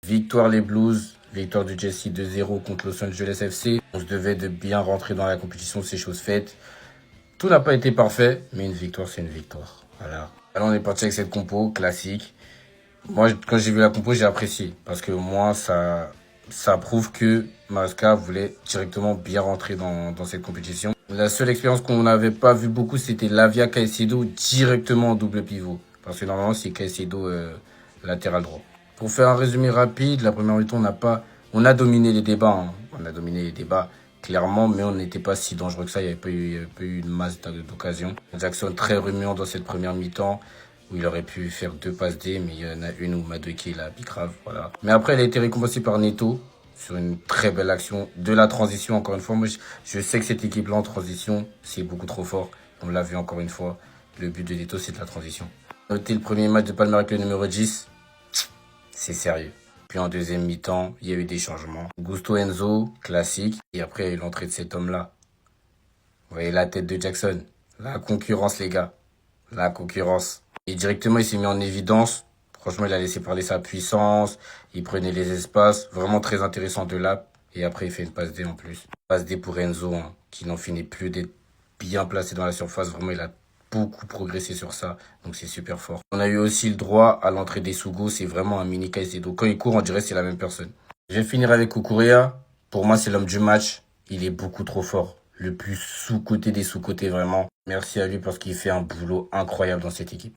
Victoire les Blues, victoire du Jesse 2-0 contre Los Angeles FC. On se devait de bien rentrer dans la compétition, c'est chose faite. Tout n'a pas été parfait, mais une victoire, c'est une victoire. Voilà. Alors on est parti avec cette compo classique. Moi, quand j'ai vu la compo, j'ai apprécié. Parce que moi, ça prouve que Maresca voulait directement bien rentrer dans cette compétition. La seule expérience qu'on n'avait pas vu beaucoup, c'était Lavia Caicedo directement en double pivot. Parce que normalement, c'est Caicedo latéral droit. Pour faire un résumé rapide, la première mi-temps, on a dominé les débats. Hein. On a dominé les débats, clairement, mais on n'était pas si dangereux que ça. Il n'y avait pas eu une masse d'occasions. Jackson très remuant dans cette première mi-temps, où il aurait pu faire 2 passes D, mais il y en a une où Madueke l'a bicrave, voilà. Mais après, elle a été récompensée par Neto, sur une très belle action de la transition, encore une fois. Moi, je sais que cette équipe-là, en transition, c'est beaucoup trop fort. On l'a vu encore une fois. Le but de Neto, c'est de la transition. Notez le premier match de Palmer avec le numéro 10. C'est sérieux. Puis en deuxième mi-temps, il y a eu des changements. Gusto Enzo, classique. Et après, il y a eu l'entrée de cet homme-là. Vous voyez la tête de Jackson. La concurrence, les gars. La concurrence. Et directement, il s'est mis en évidence. Franchement, il a laissé parler sa puissance. Il prenait les espaces. Vraiment très intéressant de là. Et après, il fait une passe D en plus. Passe D pour Enzo, hein, qui n'en finit plus d'être bien placé dans la surface. Vraiment, il a beaucoup progressé sur ça. Donc, c'est super fort. On a eu aussi le droit à l'entrée des Sugo. C'est vraiment un mini Caicedo. Quand il court, on dirait que c'est la même personne. Je vais finir avec Kukurea. Pour moi, c'est l'homme du match. Il est beaucoup trop fort. Le plus sous-côté des sous-côtés, vraiment. Merci à lui parce qu'il fait un boulot incroyable dans cette équipe.